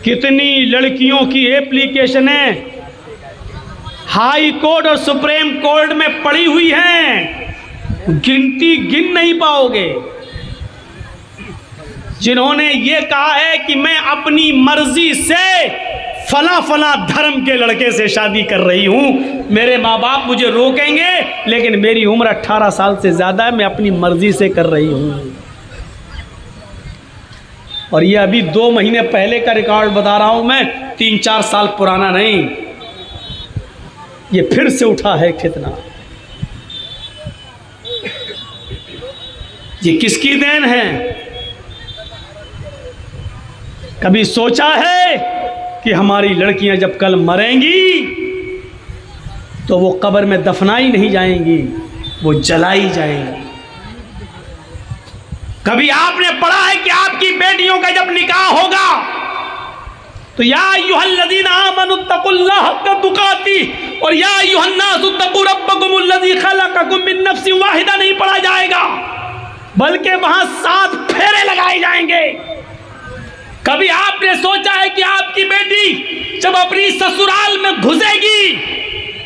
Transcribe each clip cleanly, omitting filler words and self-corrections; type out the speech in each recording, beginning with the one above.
कितनी लड़कियों की एप्लीकेशनें हाई कोर्ट और सुप्रीम कोर्ट में पड़ी हुई हैं, गिनती गिन नहीं पाओगे, जिन्होंने ये कहा है कि मैं अपनी मर्जी से फला फला धर्म के लड़के से शादी कर रही हूँ, मेरे माँ बाप मुझे रोकेंगे लेकिन मेरी उम्र 18 साल से ज़्यादा है, मैं अपनी मर्जी से कर रही हूँ। और ये अभी 2 महीने पहले का रिकॉर्ड बता रहा हूँ मैं, 3-4 साल पुराना नहीं, ये फिर से उठा है कितना। ये किसकी देन है? कभी सोचा है कि हमारी लड़कियां जब कल मरेंगी तो वो कब्र में दफनाई नहीं जाएंगी, वो जलाई जाएंगी। कभी आपने पढ़ा है कि आपकी बेटियों का जब निकाह होगा तो या अय्युहल्लज़ीना आमनुत्तकुल्लाह हक़्क़ तुक़ाती और या अय्युहन्नासुत्तक़ू रब्बकुमुल्लज़ी ख़लक़कुम मिन नफ़्सिन वाहिदा नहीं पढ़ा जाएगा, बल्कि वहां 7 फेरे लगाए जाएंगे। कभी आपने सोचा है कि आपकी बेटी जब अपनी ससुराल में घुसेगी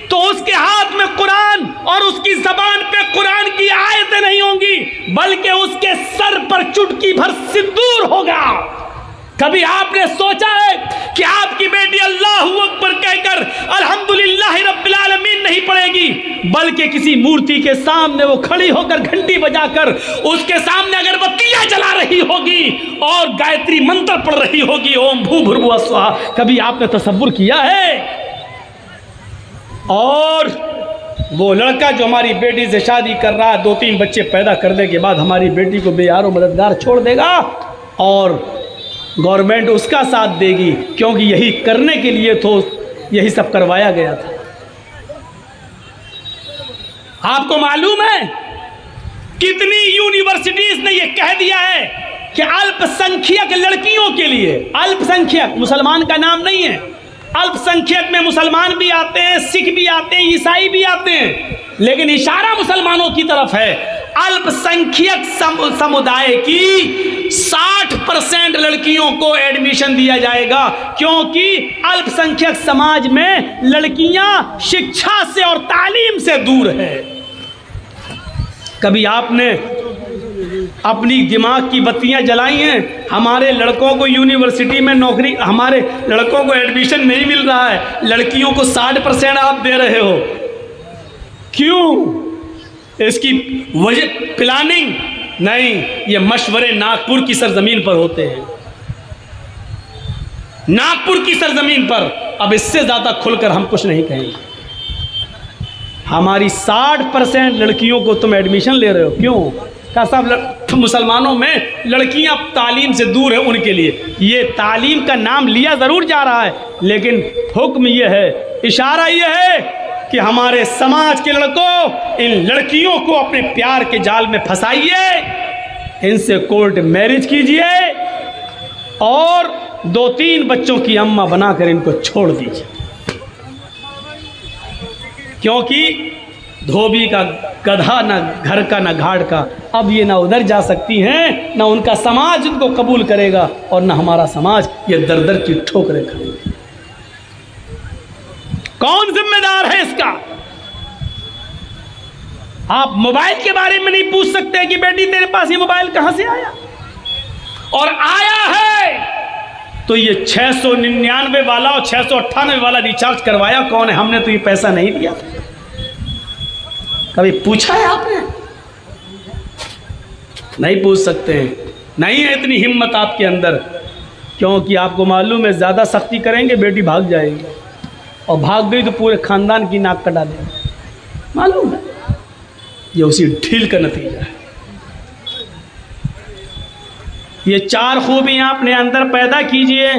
तो उसके हाथ में कुरान और उसकी ज़बान पे कुरान की आयतें नहीं होंगी, बल्कि उसके सर पर चुटकी भर सिंदूर होगा। कभी आपने सोचा है कि आपकी बेटी अल्लाहु अकबर कहकर अल्हम्दुलिल्लाह रब्बिल आलमीन नहीं पढ़ेगी, बल्कि किसी मूर्ति के सामने वो खड़ी होकर घंटी बजाकर उसके सामने अगरबत्तियां जला रही होगी और गायत्री मंत्र पढ़ रही होगी, ओम भूर्भुवः स्वः। कभी आपने तसव्वुर किया है? और वो लड़का जो हमारी बेटी से शादी कर रहा है, 2-3 बच्चे पैदा करने के बाद हमारी बेटी को बेयारो मददगार छोड़ देगा और गवर्नमेंट उसका साथ देगी, क्योंकि यही करने के लिए तो यही सब करवाया गया था। आपको मालूम है कितनी यूनिवर्सिटीज ने यह कह दिया है कि अल्पसंख्यक लड़कियों के लिए, अल्पसंख्यक मुसलमान का नाम नहीं है, अल्पसंख्यक में मुसलमान भी आते हैं, सिख भी आते हैं, ईसाई भी आते हैं, लेकिन इशारा मुसलमानों की तरफ है। अल्पसंख्यक समुदाय की 60% लड़कियों को एडमिशन दिया जाएगा, क्योंकि अल्पसंख्यक समाज में लड़कियां शिक्षा से और तालीम से दूर है। कभी आपने अपनी दिमाग की बत्तियां जलाई हैं? हमारे लड़कों को यूनिवर्सिटी में नौकरी, हमारे लड़कों को एडमिशन नहीं मिल रहा है, लड़कियों को 60% आप दे रहे हो, क्यों? इसकी वजह प्लानिंग नहीं, ये मशवरे नागपुर की सरजमीन पर होते हैं, नागपुर की सरजमीन पर। अब इससे ज़्यादा खुलकर हम कुछ नहीं कहेंगे। हमारी 60% लड़कियों को तुम एडमिशन ले रहे हो, क्यों? का साहब मुसलमानों में लड़कियां तालीम से दूर है, उनके लिए ये तालीम का नाम लिया ज़रूर जा रहा है, लेकिन हुक्म ये है, इशारा ये है कि हमारे समाज के लड़कों, इन लड़कियों को अपने प्यार के जाल में फंसाइए, इनसे कोर्ट मैरिज कीजिए और 2-3 बच्चों की अम्मा बनाकर इनको छोड़ दीजिए, क्योंकि धोबी का गधा ना घर का ना घाट का। अब ये ना उधर जा सकती हैं, ना उनका समाज उनको कबूल करेगा और ना हमारा समाज ये दर दर की ठोकरें खाएगा। कौन जिम्मेदार है इसका? आप मोबाइल के बारे में नहीं पूछ सकते कि बेटी तेरे पास ये मोबाइल कहां से आया, और आया है तो ये 699 वाला और 698 वाला रिचार्ज करवाया कौन है? हमने तो ये पैसा नहीं दिया था। कभी पूछा है आपने? नहीं पूछ सकते हैं, नहीं है इतनी हिम्मत आपके अंदर, क्योंकि आपको मालूम है ज़्यादा सख्ती करेंगे बेटी भाग जाएगी, और भाग गई तो पूरे ख़ानदान की नाक कटा देंगे, मालूम है। ये उसी ढील का नतीजा है। ये 4 खूबियाँ अपने अंदर पैदा कीजिए,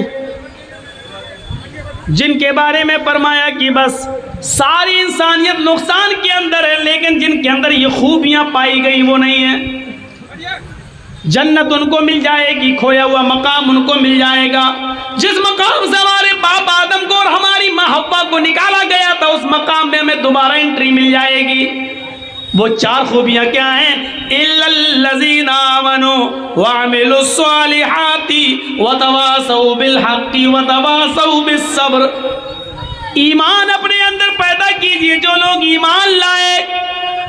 जिनके बारे में फरमाया कि बस सारी इंसानियत नुकसान के अंदर है, लेकिन जिनके अंदर ये खूबियाँ पाई गई वो नहीं है। जन्नत उनको मिल जाएगी, खोया हुआ मकाम उनको मिल जाएगा। जिस मकाम से हमारे बाप आदम को और हमारी माँ हव्वा को निकाला गया था, उस मकाम में हमें दोबारा एंट्री मिल जाएगी। वो 4 खूबियाँ क्या हैं? इल्लल्लज़ीना आमनू वअमिलुस्सालिहाति वतवासौ बिलहक़्क़ि वतवासौ बिस्सब्र। ईमान अपने अंदर पैदा कीजिए, जो लोग ईमान लाए,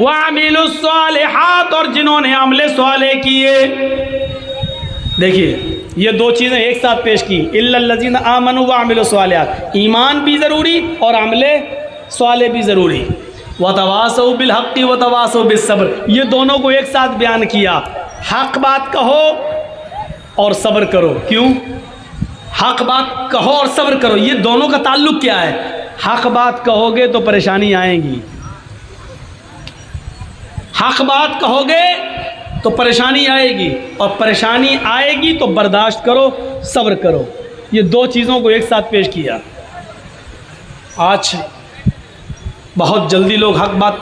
वअमिलुस्सालिहात, और जिन्होंने अमले स्वाले किए। देखिए ये 2 चीज़ें एक साथ पेश की, इल्लल्लज़ीना आमनू वअमिलुस्सालिहात, ईमान भी ज़रूरी और अमले स्वाले भी ज़रूरी। वतवासौ बिलहक़्क़ि वतवासौ बिस्सब्र, ये दोनों को एक साथ बयान किया। हक़ बात कहो और सब्र करो। क्यों? हक़ बात कहो और सब्र करो, ये दोनों का ताल्लुक़ क्या है? हक़ बात कहोगे तो परेशानी आएगी, हक़ बात कहोगे तो परेशानी आएगी, और परेशानी आएगी तो बर्दाश्त करो, सब्र करो। ये 2 चीज़ों को एक साथ पेश किया। आज बहुत जल्दी लोग हक़ बात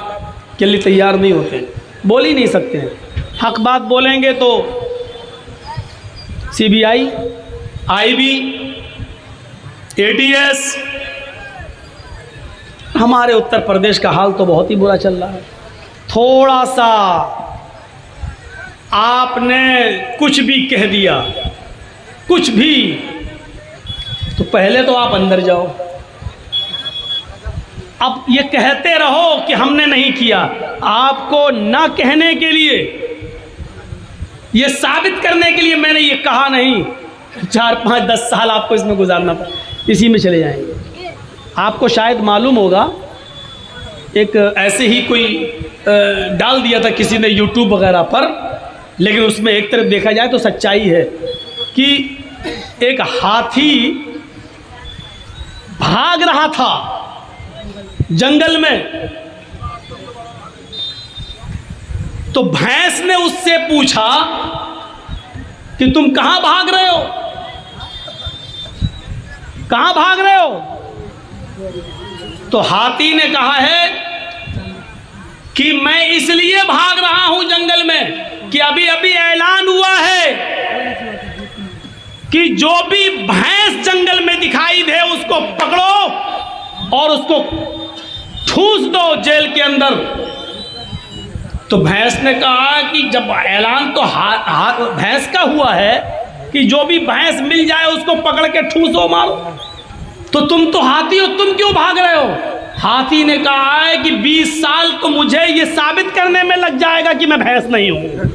के लिए तैयार नहीं होते, बोल ही नहीं सकते हैं। हक़ बात बोलेंगे तो CBI, IB, ATS। हमारे उत्तर प्रदेश का हाल तो बहुत ही बुरा चल रहा है। थोड़ा सा आपने कुछ भी कह दिया, कुछ भी, तो पहले तो आप अंदर जाओ। अब ये कहते रहो कि हमने नहीं किया, आपको ना कहने के लिए, ये साबित करने के लिए मैंने ये कहा नहीं। 4, 5, 10 साल आपको इसमें गुजारना पड़ा, इसी में चले जाएंगे। आपको शायद मालूम होगा, एक ऐसे ही कोई डाल दिया था किसी ने YouTube वगैरह पर, लेकिन उसमें एक तरफ देखा जाए तो सच्चाई है कि एक हाथी भाग रहा था जंगल में, तो भैंस ने उससे पूछा कि तुम कहां भाग रहे हो, कहां भाग रहे हो? तो हाथी ने कहा है कि मैं इसलिए भाग रहा हूं जंगल में कि अभी अभी ऐलान हुआ है कि जो भी भैंस जंगल में दिखाई दे उसको पकड़ो और उसको ठूस दो जेल के अंदर। तो भैंस ने कहा कि जब ऐलान तो भैंस का हुआ है कि जो भी भैंस मिल जाए उसको पकड़ के ठूसो, मारो, तो तुम तो हाथी हो, तुम क्यों भाग रहे हो? हाथी ने कहा है कि 20 साल तो मुझे ये साबित करने में लग जाएगा कि मैं भैंस नहीं हूं।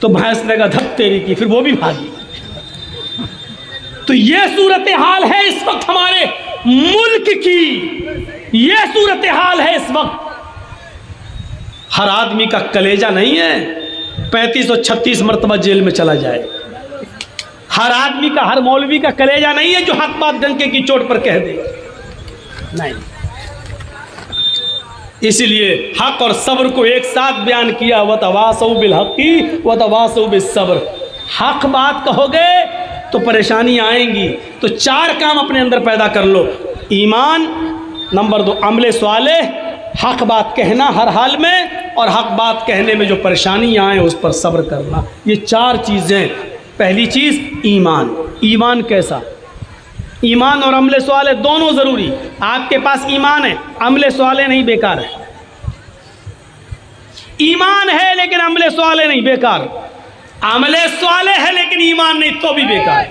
तो भैंस ने कहा धप तेरी की, फिर वो भी भागी। तो ये सूरत हाल है इस वक्त हमारे मुल्क की, ये सूरत हाल है इस वक्त। हर आदमी का कलेजा नहीं है 35 और 36 मरतबा जेल में चला जाए। हर आदमी का, हर मौलवी का कलेजा नहीं है जो हक बात डंके की चोट पर कह दे, नहीं। इसलिए हक और सब्र को एक साथ बयान किया, वतवासौ बिलहक़्क़ि वतवासौ बिस्सब्र। हक बात कहोगे तो परेशानी आएंगी, तो 4 काम अपने अंदर पैदा कर लो। ईमान, नंबर 2 अमले स्वाले, हक बात कहना हर हाल में, और हक बात कहने में जो परेशानी आए उस पर सब्र करना। ये 4 चीज़ें। पहली चीज़ ईमान। ईमान कैसा? ईमान और अमले स्वाले दोनों ज़रूरी। आपके पास ईमान है, अमले स्वाले नहीं, बेकार है। ईमान है लेकिन अमले स्वाले नहीं, बेकार। अमले स्वाले है लेकिन ईमान नहीं, तो भी बेकार है।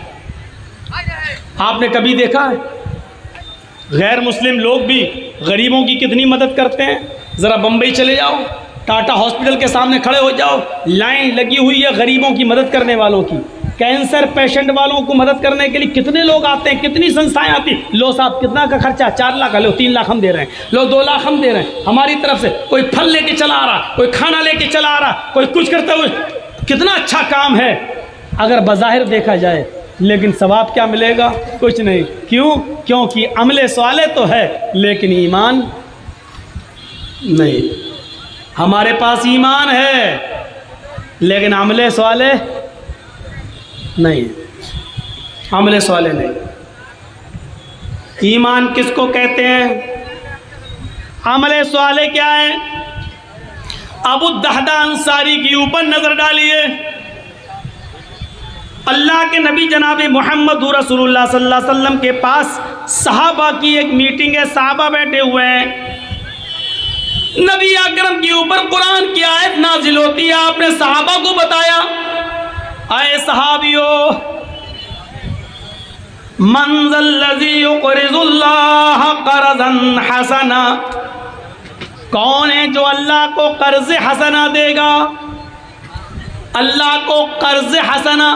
आपने कभी देखा है गैर मुस्लिम लोग भी गरीबों की कितनी मदद करते हैं? ज़रा बम्बई चले जाओ, टाटा हॉस्पिटल के सामने खड़े हो जाओ, लाइन लगी हुई है गरीबों की मदद करने वालों की। कैंसर पेशेंट वालों को मदद करने के लिए कितने लोग आते हैं, कितनी संस्थाएं आती। लो साहब कितना का खर्चा? 4 लाख, लो 3 लाख हम दे रहे हैं, लो 2 लाख हम दे रहे हैं हमारी तरफ से। कोई फल लेके चला आ रहा, कोई खाना लेके चला आ रहा, कोई कुछ करते हुए। कितना अच्छा काम है अगर बज़ाहिर देखा जाए, लेकिन सवाब क्या मिलेगा? कुछ नहीं। क्यों? क्योंकि अमले स्वाले तो है लेकिन ईमान नहीं। हमारे पास ईमान है लेकिन अमले स्वाले नहीं, अमले स्वाले नहीं। ईमान किसको कहते हैं? अमले स्वाले क्या है? अबू दहदा अंसारी के ऊपर नजर डालिए। अल्लाह के नबी जनाब मोहम्मद रसूलुल्लाह सल्लल्लाहु अलैहि वसल्लम के पास सहाबा की एक मीटिंग है, सहाबा बैठे हुए हैं। नबी अकरम के ऊपर कुरान की आयत नाजिल होती है, आपने सहाबा को बताया, आए सहाबियों, मंज़ल्लज़ी युक़रिज़ुल्लाह क़र्ज़न हसना, कौन है जो अल्लाह को कर्ज हसना देगा? अल्लाह को कर्ज हसना।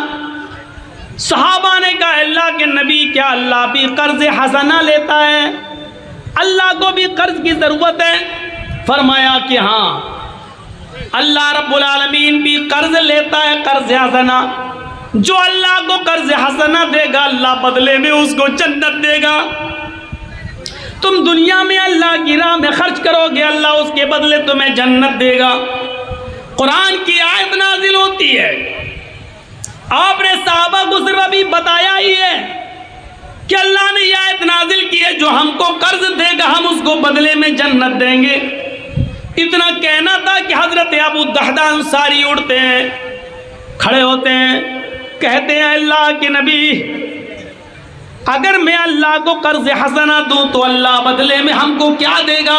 सहाबा ने कहा, अल्लाह के नबी, क्या अल्लाह भी कर्ज हसना लेता है? अल्लाह को भी कर्ज की ज़रूरत है? फरमाया कि हाँ, अल्लाह रब्बुल आलमीन भी कर्ज लेता है, कर्ज हसना। जो अल्लाह को कर्ज हसना देगा, अल्लाह बदले में उसको जन्नत देगा। तुम दुनिया में अल्लाह की राह में खर्च करोगे, अल्लाह उसके बदले तुम्हें जन्नत देगा। कुरान की आयत नाजिल होती है, आपने सहाबा को सिर्फ अभी बताया ही है कि अल्लाह ने यह आयत नाजिल की है, जो हमको कर्ज देगा हम उसको बदले में जन्नत देंगे। इतना कहना था कि हजरत अबू दहदा अंसारी उठते हैं, खड़े होते हैं, कहते हैं, अल्लाह के नबी, अगर मैं अल्लाह को कर्ज हसना दूं तो अल्लाह बदले में हमको क्या देगा?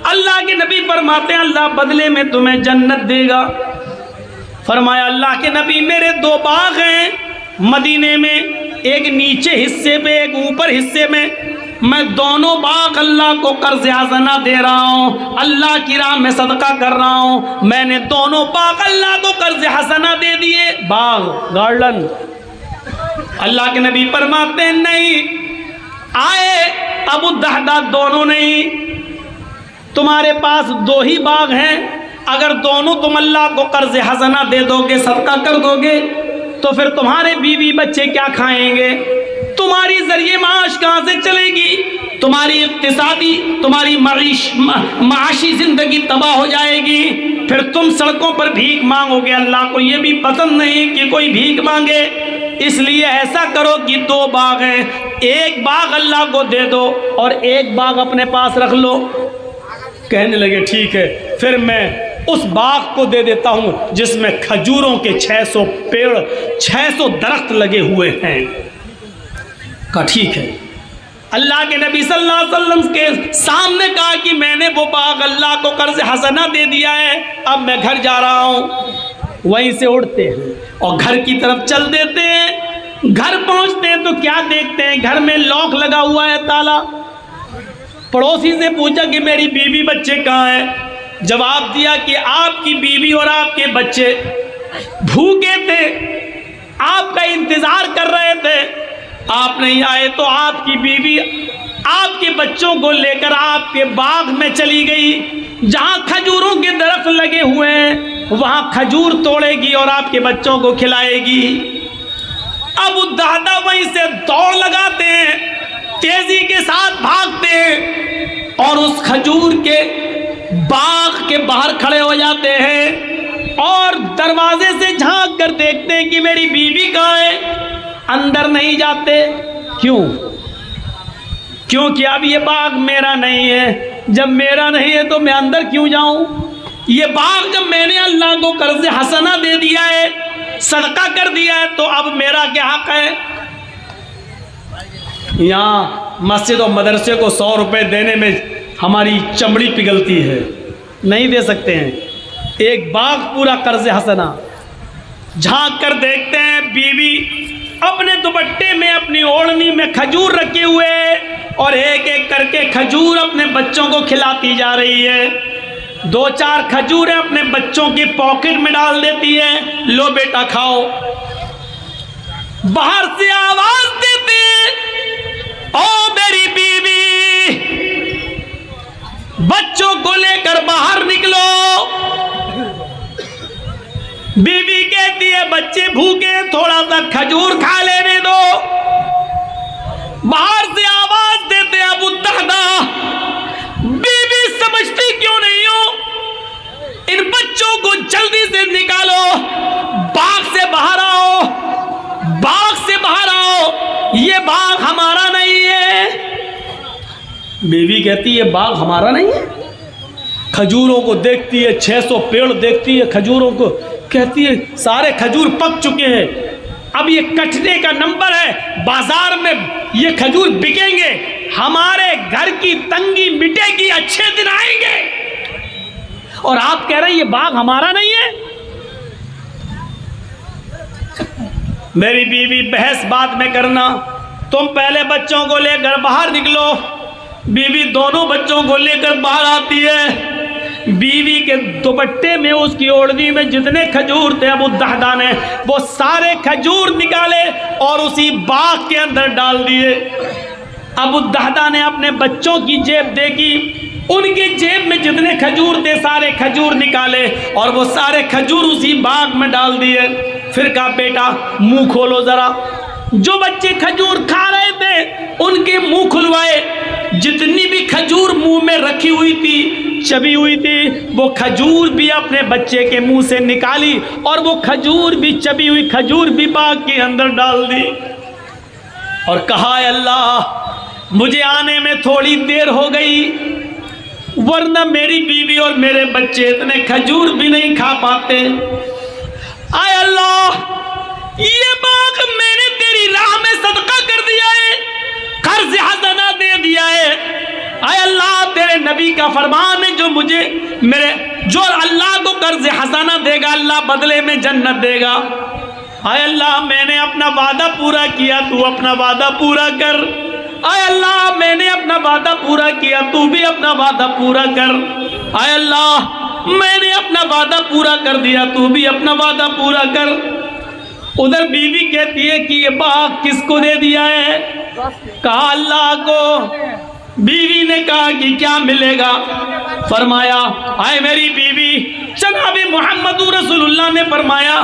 अल्लाह के नबी फरमाते हैं, अल्लाह बदले में तुम्हें जन्नत देगा। फरमाया, अल्लाह के नबी, मेरे दो बाग हैं मदीने में, एक नीचे हिस्से पे, एक ऊपर हिस्से में। मैं दोनों बाग अल्लाह को कर्ज हसना दे रहा हूँ, अल्लाह की राह में सदका कर रहा हूँ। मैंने दोनों बाग अल्लाह को कर्ज हसना दे दिए, बाग, गार्डन। अल्लाह के नबी फरमाते हैं, नहीं, आए अबू दहदा, दोनों नहीं, तुम्हारे पास दो ही बाग हैं। अगर दोनों तुम अल्लाह को कर्ज हसना दे दोगे, सदका कर दोगे, तो फिर तुम्हारे बीवी बच्चे क्या खाएंगे? तुम्हारी जरिए माश कहाँ से चलेगी? तुम्हारी इक्तिसादी, तुम्हारी माशी जिंदगी तबाह हो जाएगी। फिर तुम सड़कों पर भीख मांगोगे। अल्लाह को ये भी पसंद नहीं कि कोई भीख मांगे। इसलिए ऐसा करो कि दो बाग हैं, एक बाग अल्लाह को दे दो और एक बाग अपने पास रख लो। कहने लगे, ठीक है, फिर मैं उस बाग को दे देता हूँ जिसमें खजूरों के 600 पेड़, 600 दरख्त लगे हुए हैं। कहा ठीक है। अल्लाह के नबी सल्लल्लाहु अलैहि वसल्लम के सामने कहा कि मैंने वो बाग अल्लाह को कर्ज हसना दे दिया है, अब मैं घर जा रहा हूँ। वहीं से उठते हैं और घर की तरफ चल देते हैं। घर पहुँचते हैं तो क्या देखते हैं, घर में लॉक लगा हुआ है, ताला। पड़ोसी से पूछा कि मेरी बीवी बच्चे कहाँ हैं? जवाब दिया कि आपकी बीवी और आपके बच्चे भूखे थे, आपका इंतजार कर रहे थे, आप नहीं आए तो आपकी बीवी आपके बच्चों को लेकर आपके बाग में चली गई, जहां खजूरों के दरख्त लगे हुए हैं, वहां खजूर तोड़ेगी और आपके बच्चों को खिलाएगी। अबू दहदा वहीं से दौड़ लगाते हैं, तेजी के साथ भागते हैं और उस खजूर के बाग के बाहर खड़े हो जाते हैं और दरवाजे से झांक कर देखते हैं कि मेरी बीवी कहाँ है। अंदर नहीं जाते। क्यों? क्योंकि अब ये बाग मेरा नहीं है। जब मेरा नहीं है तो मैं अंदर क्यों जाऊं? ये बाग जब मैंने अल्लाह को कर्ज हसना दे दिया है, सदका कर दिया है, तो अब मेरा क्या हक है? यहाँ मस्जिद और मदरसे को 100 रुपये देने में हमारी चमड़ी पिघलती है, नहीं दे सकते हैं। एक बाग पूरा कर्ज हसना। झांक कर देखते हैं, बीवी अपने दुपट्टे में, अपनी ओढ़नी में खजूर रखे हुए और एक एक करके खजूर अपने बच्चों को खिलाती जा रही है। 2-4 खजूरें अपने बच्चों की पॉकेट में डाल देती है, लो बेटा खाओ। बाहर से आवाज देते हैं, ओ मेरी बीवी, बच्चों को लेकर बाहर निकलो। बीवी कहती है, बच्चे भूखे, थोड़ा सा खजूर खा लेने दो। बाहर से आवाज देते हैं, अबू दहदा, बीवी समझती क्यों नहीं हो? इन बच्चों को जल्दी से निकालो, बाग से बाहर आओ, बाग से बाहर आओ, ये बाग हमारा नहीं है। बीवी कहती है, बाग हमारा नहीं है? खजूरों को देखती है, 600 पेड़ देखती है खजूरों को, कहती है सारे खजूर पक चुके हैं, अब ये कटने का नंबर है, बाजार में ये खजूर बिकेंगे, हमारे घर की तंगी मिटेगी, अच्छे दिन आएंगे। और आप कह रहे हैं ये बाग हमारा नहीं है। मेरी बीवी बहस बात में करना, तुम पहले बच्चों को लेकर बाहर निकलो। बीवी दोनों बच्चों को लेकर बाहर आती है। बीवी के दुपट्टे में, उसकी ओढ़नी में जितने खजूर थे अबू दहदा ने वो सारे खजूर निकाले और उसी बाग के अंदर डाल दिए। अबू दहदा ने अपने बच्चों की जेब देखी, उनके जेब में जितने खजूर थे सारे खजूर निकाले और वो सारे खजूर उसी बाग में डाल दिए। फिर कहा बेटा मुंह खोलो जरा। जो बच्चे खजूर खा रहे थे उनके मुंह खुलवाए। जितनी भी खजूर मुंह में रखी हुई थी, चबी हुई थी, वो खजूर भी अपने बच्चे के मुंह से निकाली और वो खजूर भी, चबी हुई खजूर भी बाग के अंदर डाल दी। और कहा अल्लाह मुझे आने में थोड़ी देर हो गई, वरना मेरी बीवी और मेरे बच्चे इतने खजूर भी नहीं खा पाते। आय अल्लाह, ये बाग मैंने तेरी राह में सदका कर दिया है, कर्ज हसना दे दिया है। आय अल्लाह, तेरे नबी का फरमान है, जो अल्लाह को कर्ज हसना देगा अल्लाह बदले में जन्नत देगा। आय अल्लाह, मैंने अपना वादा पूरा किया, तू अपना वादा पूरा कर। आय अल्लाह, मैंने अपना वादा पूरा किया, तू भी अपना वादा पूरा कर। आय अल्लाह, मैंने अपना वादा पूरा कर दिया, तू भी अपना वादा पूरा कर। उधर बीवी कहती है कि ये बाग किसको दे दिया है? कहा अल्लाह को। बीवी ने कहा कि क्या मिलेगा? फरमाया, आए मेरी बीवी, जनाबे मोहम्मद रसूलुल्लाह ने फरमाया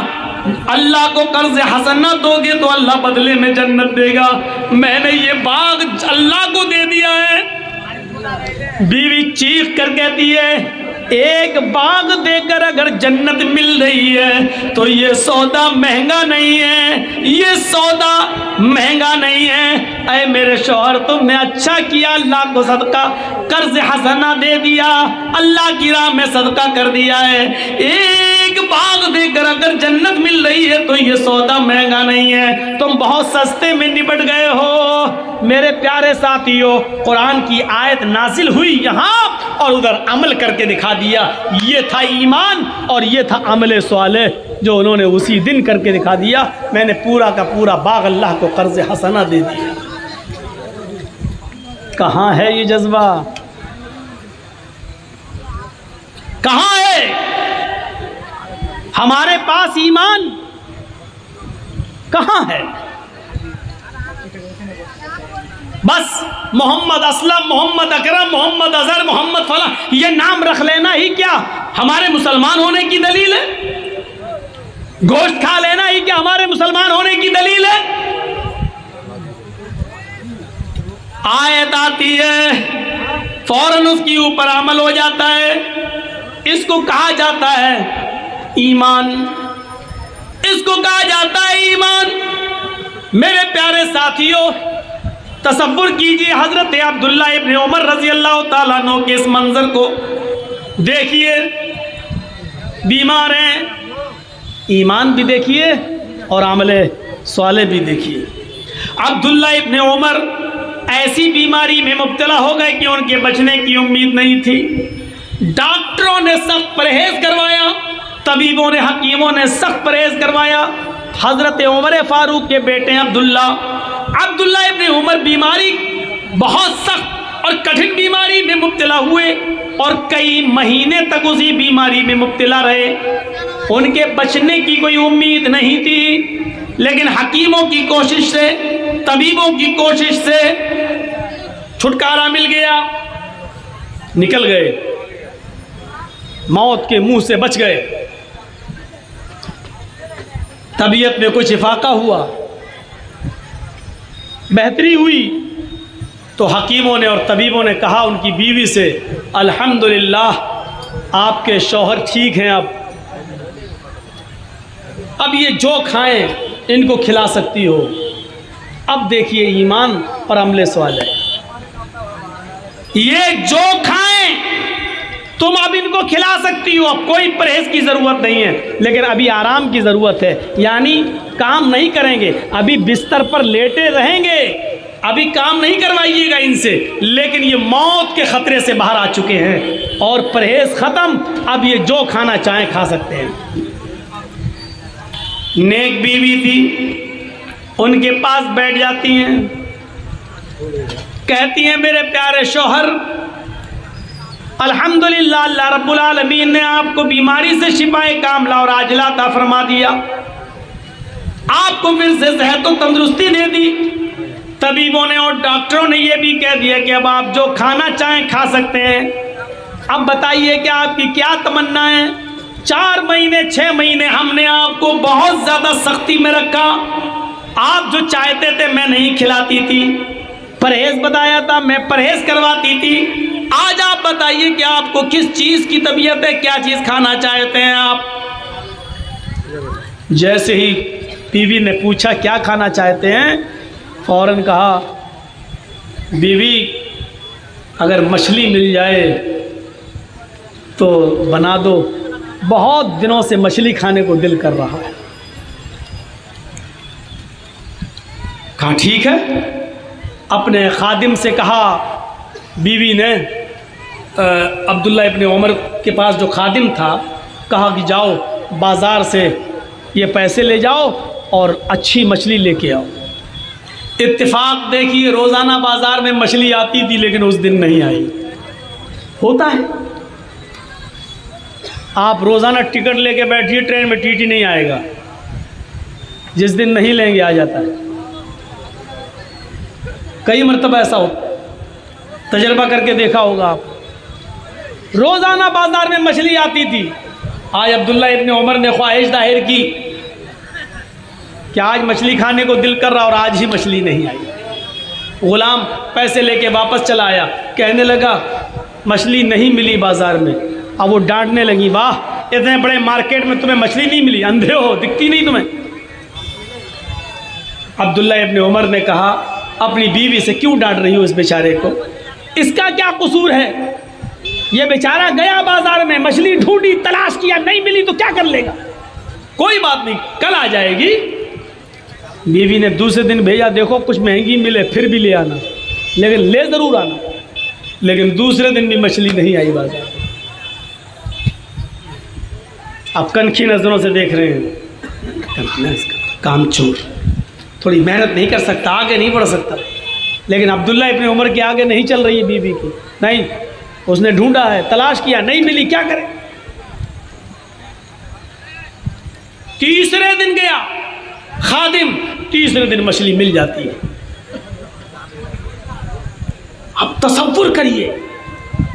अल्लाह को कर्ज हसना दोगे तो अल्लाह बदले में जन्नत देगा। मैंने ये बाग अल्लाह को दे दिया है। बीवी चीख कर कहती है एक बाग देकर अगर जन्नत मिल रही है तो ये सौदा महंगा नहीं है, ये सौदा महंगा नहीं है। ऐ मेरे शौहर, तुमने अच्छा किया, अल्लाह को सदका कर्ज हसना दे दिया, अल्लाह की राह में सदका कर दिया है। एक बाग देकर अगर जन्नत मिल रही है तो ये सौदा महंगा नहीं है, तुम बहुत सस्ते में निपट गए हो। मेरे प्यारे साथियों, कुरान की आयत नाजिल हुई यहाँ और उधर अमल करके दिखा दिया। ये था ईमान और ये था अमल सालेह जो उन्होंने उसी दिन करके दिखा दिया। मैंने पूरा का पूरा बाग अल्लाह को कर्ज हसना दे दिया। कहाँ है ये जज्बा? कहाँ है हमारे पास ईमान? कहाँ है? बस मोहम्मद असलम, मोहम्मद अकरम, मोहम्मद अजहर, मोहम्मद फला, ये नाम रख लेना ही क्या हमारे मुसलमान होने की दलील है? गोश्त खा लेना ही क्या हमारे मुसलमान होने की दलील है? आयत आती है फौरन उसके ऊपर अमल हो जाता है। इसको कहा जाता है ईमान, इसको कहा जाता है ईमान। मेरे प्यारे साथियों, तसव्वुर कीजिए हजरत अब्दुल्ला इब्न उमर रजी अल्लाह ताला अन्हु के इस मंजर को देखिए। बीमार हैं, ईमान भी देखिए और अमले साले भी देखिए। अब्दुल्ला इब्न उमर ऐसी बीमारी में मुब्तला हो गए कि उनके बचने की उम्मीद नहीं थी। डॉक्टरों ने सख्त परहेज करवाया, तबीबों ने, हकीमों ने सख्त परहेज करवाया। हजरत उमर फारूक के बेटे अब्दुल्ला इब्न उमर बीमारी, बहुत सख्त और कठिन बीमारी में मुब्तला हुए और कई महीने तक उसी बीमारी में मुब्तला रहे। उनके बचने की कोई उम्मीद नहीं थी, लेकिन हकीमों की कोशिश से, तबीबों की कोशिश से छुटकारा मिल गया, निकल गए, मौत के मुंह से बच गए। तबीयत में कुछ इफाका हुआ, बेहतरी हुई तो हकीमों ने और तबीबों ने कहा उनकी बीवी से, अल्हम्दुलिल्लाह आपके शौहर ठीक हैं, अब ये जो खाएं इनको खिला सकती हो। अब देखिए ईमान और अमले सवाल है, ये जो खाएं तुम अब इनको खिला सकती हो, अब कोई परहेज की ज़रूरत नहीं है, लेकिन अभी आराम की ज़रूरत है, यानी काम नहीं करेंगे, अभी बिस्तर पर लेटे रहेंगे। अभी काम नहीं करवाइएगा इनसे, लेकिन ये मौत के खतरे से बाहर आ चुके हैं और परहेज खत्म, अब ये जो खाना चाहें खा सकते हैं। नेक बीवी थी, उनके पास बैठ जाती हैं, कहती हैं मेरे प्यारे शौहर, अल्हम्दुलिल्लाह अल्लाह रब्बुल आलमीन ने आपको बीमारी से शिफाए कामला और आजिला अता फरमा दिया, आपको फिर से सेहत और तंदुरुस्ती दे दी। तबीबों ने और डॉक्टरों ने यह भी कह दिया कि अब आप जो खाना चाहें खा सकते हैं। अब बताइए कि आपकी क्या तमन्ना है। 4 महीने 6 महीने हमने आपको बहुत ज़्यादा सख्ती में रखा, आप जो चाहते थे मैं नहीं खिलाती थी, परहेज बताया था मैं परहेज करवाती थी। आज आप बताइए कि आपको किस चीज़ की तबीयत है, क्या चीज़ खाना चाहते हैं आप। जैसे ही बीवी ने पूछा क्या खाना चाहते हैं, फ़ौरन कहा बीवी अगर मछली मिल जाए तो बना दो, बहुत दिनों से मछली खाने को दिल कर रहा है। कहा ठीक है। अपने खादिम से कहा, बीवी ने अब्दुल्ला इब्ने उमर के पास जो खादिम था, कहा कि जाओ बाज़ार से ये पैसे ले जाओ और अच्छी मछली लेके आओ। इत्तेफाक देखिए रोज़ाना बाज़ार में मछली आती थी, लेकिन उस दिन नहीं आई। होता है, आप रोज़ाना टिकट लेके बैठिए ट्रेन में, टीटी नहीं आएगा, जिस दिन नहीं लेंगे आ जाता है। कई मरतबा ऐसा हो, तजर्बा करके देखा होगा आप। रोज़ाना बाज़ार में मछली आती थी। आज अब्दुल्ला इब्ने उमर ने ख्वाहिश जाहिर की कि आज मछली खाने को दिल कर रहा, और आज ही मछली नहीं आई। ग़ुलाम पैसे लेके वापस चला आया, कहने लगा मछली नहीं मिली बाज़ार में। अब वो डांटने लगी, वाह इतने बड़े मार्केट में तुम्हें मछली नहीं मिली, अंधे हो, दिखती नहीं तुम्हें। अब्दुल्ला इब्ने उमर ने कहा अपनी बीवी से क्यों डांट रही हो इस बेचारे को, इसका क्या कसूर है। ये बेचारा गया बाज़ार में, मछली ढूंढी, तलाश किया, नहीं मिली तो क्या कर लेगा, कोई बात नहीं कल आ जाएगी। बीवी ने दूसरे दिन भेजा, देखो कुछ महंगी मिले फिर भी ले आना, लेकिन ले ज़रूर आना। लेकिन दूसरे दिन भी मछली नहीं आई बाजार। आप कनखी नज़रों से देख रहे हैं, कामचोर, थोड़ी मेहनत नहीं कर सकता, आगे नहीं बढ़ सकता। लेकिन अब्दुल्ला इब्ने उमर के आगे नहीं चल रही है बीवी की, नहीं, उसने ढूंढा है, तलाश किया, नहीं मिली, क्या करे। तीसरे दिन गया खादिम, तीसरे दिन मछली मिल जाती है। अब तसव्वुर करिए,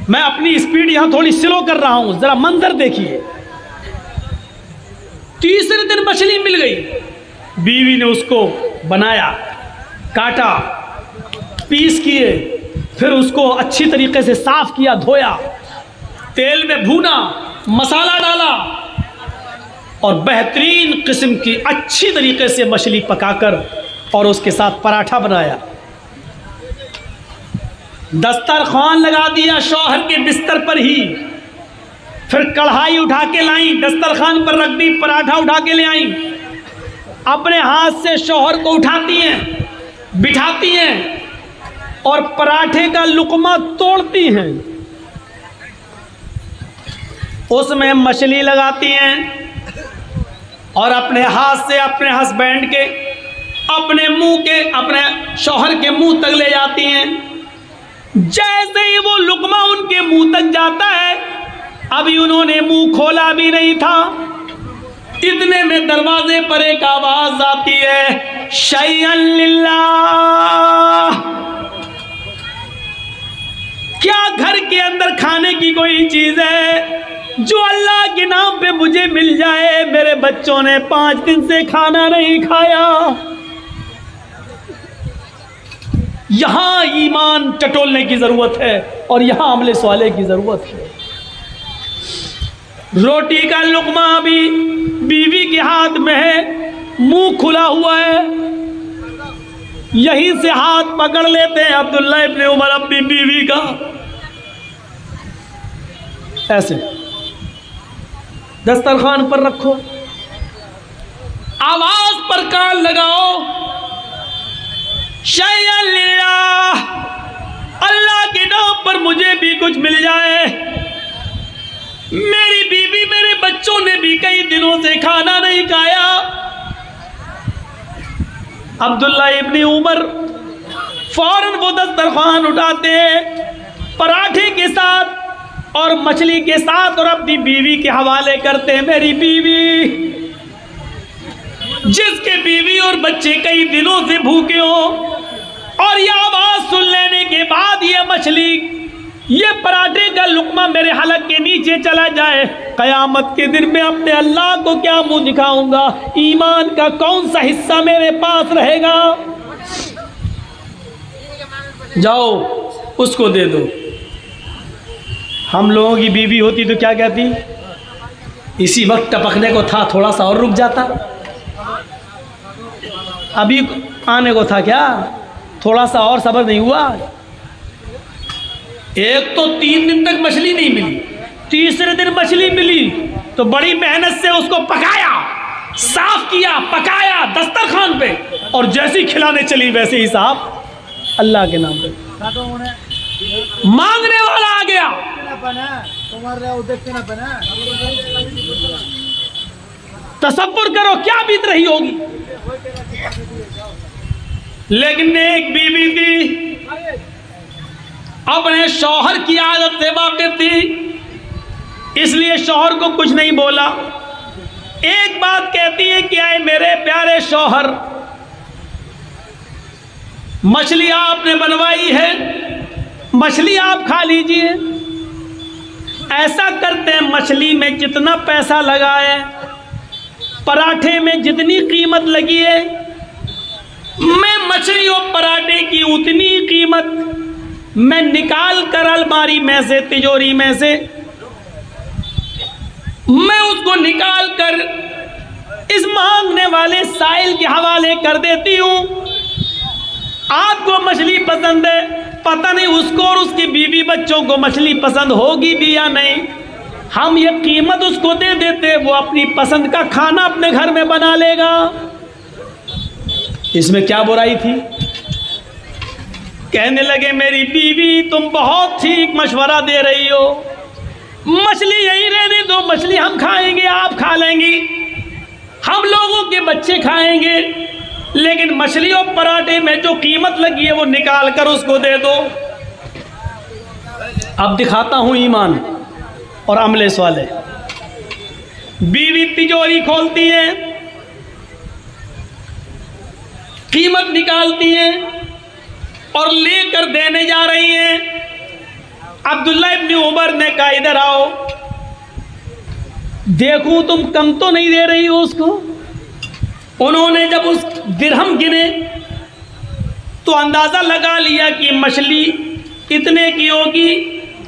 मैं अपनी स्पीड यहां थोड़ी स्लो कर रहा हूं, जरा मंजर देखिए। तीसरे दिन मछली मिल गई, बीवी ने उसको बनाया, काटा, पीस किए, फिर उसको अच्छी तरीके से साफ किया, धोया, तेल में भूना, मसाला डाला और बेहतरीन किस्म की अच्छी तरीके से मछली पकाकर और उसके साथ पराठा बनाया। दस्तरखान लगा दिया शौहर के बिस्तर पर ही, फिर कढ़ाई उठा के लाई, दस्तरखान पर रख दी, पराठा उठा के ले आई, अपने हाथ से शौहर को उठाती हैं, बिठाती हैं और पराठे का लुकमा तोड़ती हैं, उसमें मछली लगाती हैं और अपने हाथ से अपने हस्बैंड के, अपने मुंह के, अपने शौहर के मुंह तक ले जाती हैं। जैसे ही वो लुकमा उनके मुंह तक जाता है, अभी उन्होंने मुंह खोला भी नहीं था, इतने में दरवाजे पर एक आवाज आती है, शैअन लिल्लाह। क्या घर के अंदर खाने की कोई चीज है जो अल्लाह के नाम पे मुझे मिल जाए? मेरे बच्चों ने 5 दिन से खाना नहीं खाया। यहां ईमान टटोलने की जरूरत है और यहां अमले सवाले की जरूरत है। रोटी का लुकमा भी बीवी के हाथ में है, मुंह खुला हुआ है, यहीं से हाथ पकड़ लेते हैं अब्दुल्ला इब्ने उमर अपनी बीवी का, ऐसे दस्तरखान पर रखो, आवाज पर कान लगाओ, शैअन लिल्लाह। कुछ मिल जाए। मेरी बीवी मेरे बच्चों ने भी कई दिनों से खाना नहीं खाया। अब्दुल्ला इब्न उमर फौरन वो दस्तरखान उठाते हैं पराठे के साथ और मछली के साथ और अपनी बीवी के हवाले करते हैं। मेरी बीवी, जिसके बीवी और बच्चे कई दिनों से भूखे हो और ये आवाज सुन लेने के बाद ये मछली, ये पराठे का लुकमा मेरे हलक के नीचे चला जाए, कयामत के दिन में अपने अल्लाह को क्या मुंह दिखाऊंगा? ईमान का कौन सा हिस्सा मेरे पास रहेगा? जाओ उसको दे दो। हम लोगों की बीवी होती तो क्या कहती? इसी वक्त टपकने को था, थोड़ा सा और रुक जाता। अभी आने को था क्या? थोड़ा सा और सब्र नहीं हुआ? एक तो 3 दिन तक मछली नहीं मिली, तीसरे दिन मछली मिली तो बड़ी मेहनत से उसको पकाया, साफ किया, पकाया दस्तरखान पे, और जैसे ही खिलाने चली वैसे ही साफ अल्लाह के नाम पे मांगने वाला आ गया। तसव्वुर करो क्या बीत रही होगी। लेकिन एक बीवी थी, अपने शौहर की आदत से वाकिफ थी, इसलिए शौहर को कुछ नहीं बोला। एक बात कहती है कि आए मेरे प्यारे शौहर, मछली आपने बनवाई है, मछली आप खा लीजिए। ऐसा करते हैं, मछली में जितना पैसा लगा है, पराठे में जितनी कीमत लगी है, मैं मछली और पराठे की उतनी कीमत मैं निकाल कर अलमारी में से, तिजोरी में से मैं उसको निकाल कर इस मांगने वाले साइल के हवाले कर देती हूँ। आपको मछली पसंद है, पता नहीं उसको और उसकी बीवी बच्चों को मछली पसंद होगी भी या नहीं, हम ये कीमत उसको दे देते, वो अपनी पसंद का खाना अपने घर में बना लेगा। इसमें क्या बुराई थी? कहने लगे मेरी बीवी तुम बहुत ठीक मशवरा दे रही हो, मछली यही रहने दो, मछली हम खाएंगे, आप खा लेंगी, हम लोगों के बच्चे खाएंगे, लेकिन मछली और पराठे में जो कीमत लगी है वो निकाल कर उसको दे दो। अब दिखाता हूं ईमान और अमले वाले। बीवी तिजोरी खोलती है, कीमत निकालती है और लेकर देने जा रही हैं। अब्दुल्ला इब्न उमर ने कहा इधर आओ, देखूं तुम कम तो नहीं दे रही हो उसको। उन्होंने जब उस दिरहम गिने तो अंदाज़ा लगा लिया कि मछली इतने की होगी,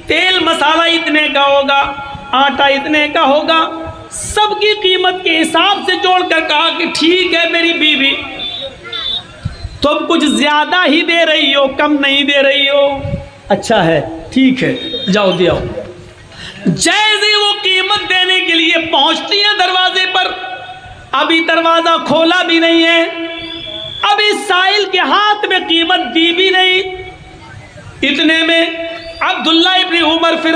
तेल मसाला इतने का होगा, आटा इतने का होगा, सबकी कीमत के हिसाब से जोड़कर कहा कि ठीक है मेरी बीवी, तुम कुछ ज़्यादा ही दे रही हो, कम नहीं दे रही हो। अच्छा है, ठीक है, जाओ दे आओ। जैसे वो कीमत देने के लिए पहुंचती है दरवाजे पर, अभी दरवाजा खोला भी नहीं है, अभी साइल के हाथ में कीमत दी भी नहीं। इतने में अब्दुल्ला इब्न उमर फिर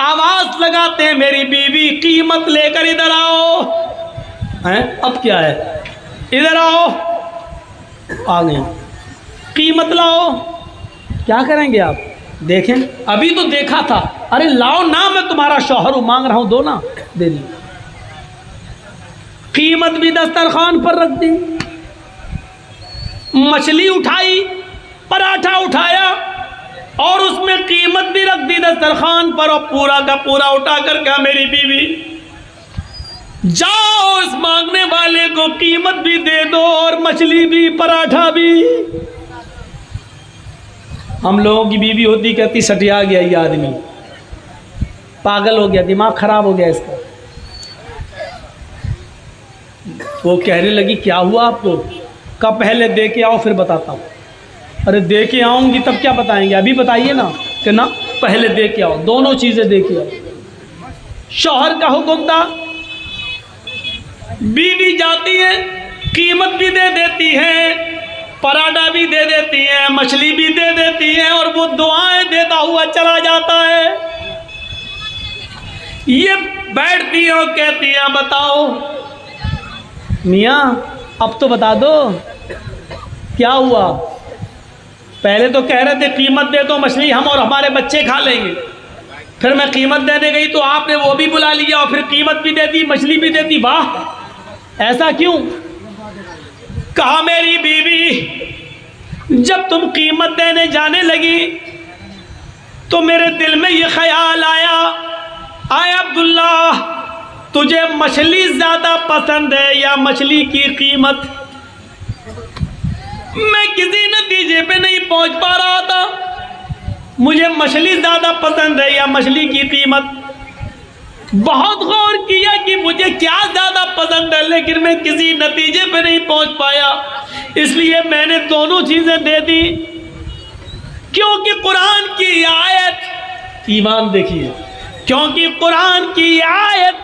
आवाज लगाते हैं मेरी बीवी कीमत लेकर इधर आओ। हैं? अब क्या है? इधर आओ। आ गए, कीमत लाओ। क्या करेंगे आप? देखें, अभी तो देखा था, अरे लाओ ना, मैं तुम्हारा शौहर हूं, मांग रहा हूं, दो ना, दे दी। कीमत भी दस्तरखान पर रख दी, मछली उठाई, पराठा उठाया और उसमें कीमत भी रख दी दस्तरखान पर, और पूरा का पूरा उठाकर कहा मेरी बीवी जाओ इस मांगने वाले को कीमत भी दे दो और मछली भी, पराठा भी। हम लोगों की बीवी होती, कहती सटिया गया ये आदमी, पागल हो गया, दिमाग खराब हो गया इसका। वो कहने लगी क्या हुआ आपको? कब? पहले दे के आओ फिर बताता हूँ। अरे दे के आऊँगी तब क्या बताएंगे, अभी बताइए ना। कि ना, पहले दे के आओ, दोनों चीज़ें दे के आओ। शौहर का हुक्म था, बीवी जाती है, कीमत भी दे देती है, पराठा भी दे दे देती हैं, मछली भी दे देती हैं और वो दुआएं देता हुआ चला जाता है। ये बैठती है और कहती है बताओ मियाँ अब तो बता दो क्या हुआ। पहले तो कह रहे थे कीमत दे दो मछली हम और हमारे बच्चे खा लेंगे, फिर मैं कीमत देने गई तो आपने वो भी बुला लिया और फिर कीमत भी दे दी मछली भी दे दी। वाह ऐसा क्यों? कहा मेरी बीवी जब तुम कीमत देने जाने लगी तो मेरे दिल में ये ख्याल आया, आए अब्दुल्ला तुझे मछली ज्यादा पसंद है या मछली की कीमत? मैं किसी नतीजे पे नहीं पहुंच पा रहा था, मुझे मछली ज्यादा पसंद है या मछली की कीमत। बहुत गौर किया कि मुझे क्या ज्यादा पसंद है, लेकिन मैं किसी नतीजे पे नहीं पहुंच पाया, इसलिए मैंने दोनों चीजें दे दी। क्योंकि कुरान की आयत, ईमान देखिए, क्योंकि कुरान की आयत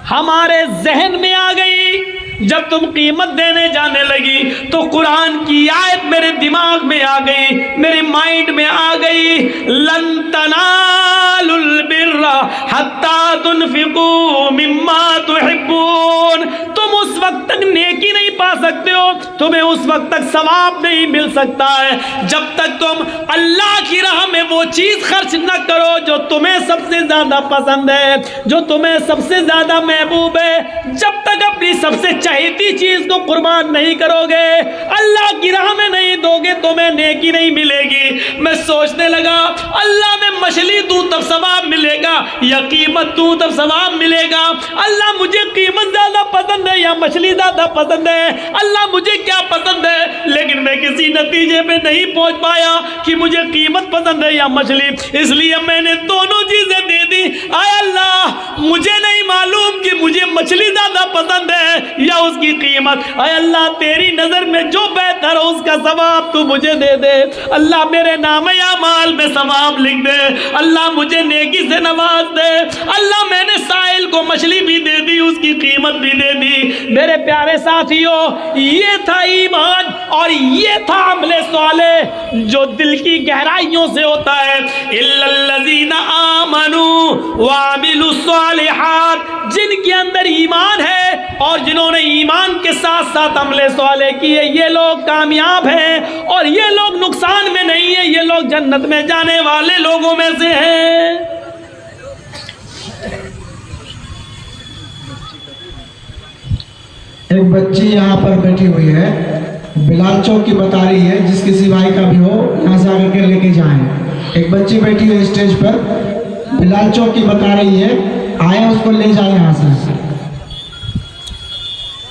हमारे जहन में आ गई। जब तुम कीमत देने जाने लगी तो कुरान की आयत मेरे दिमाग में आ गई, मेरे माइंड में आ गई। लन तनालुल बिर्रा हत्ता तुनफिकू मिम्मा तुहिब्बून। तुम उस वक्त तक नेकी नहीं पा सकते हो, तुम्हें उस वक्त तक सवाब नहीं मिल सकता है जब तक तुम अल्लाह की राह में वो चीज खर्च न करो जो तुम्हें सबसे ज्यादा पसंद है, जो तुम्हें सबसे ज्यादा महबूब है। जब तक अपनी सबसे चहेती चीज को कुर्बान नहीं करोगे, अल्लाह की राह में नहीं दोगे, तुम्हें नेकी नहीं मिलेगी। मैं सोचने लगा अल्लाह में मछली दूं तब सवाब मिलेगा या कीमत दूं तब सवाब मिलेगा? अल्लाह मुझे कीमत ज्यादा पसंद है या मछली ज्यादा पसंद है? अल्लाह मुझे क्या पसंद है? लेकिन मैं किसी नतीजे पे नहीं पहुंच पाया कि मुझे कीमत पसंद है या मछली, इसलिए मैंने दोनों चीजें दे दी। आय अल्लाह मुझे नहीं मालूम कि मुझे मछली ज्यादा पसंद है या उसकी कीमत। आय अल्लाह तेरी नजर में जो बेहतर हो उसका सवाब तू मुझे दे दे। अल्लाह मेरे नामे अमाल में सवाब लिख दे। अल्लाह मुझे नेकी से नवाज दे। अल्लाह मैंने साहिल को मछली भी दे दी, उसकी कीमत भी दे दी। मेरे प्यारे साथियों, ये था ईमान और ये था अमले साले जो दिल की गहराइयों से होता है। इल्लल्लज़ीना आमनू व अमिलुस सालिहात, जिनके अंदर ईमान है और जिन्होंने ईमान के साथ साथ अमले साले किए, ये लोग कामयाब हैं और ये लोग नुकसान में नहीं है, ये लोग जन्नत में जाने वाले लोगों में से हैं। एक बच्ची यहाँ पर बैठी हुई है, बिलाल चौक की बता रही है, जिस किसी भाई का भी हो यहाँ से आकर के लेके जाएं। एक बच्ची बैठी हुई स्टेज पर, बिलाल चौक की बता रही है, आए उसको ले जाए यहाँ से।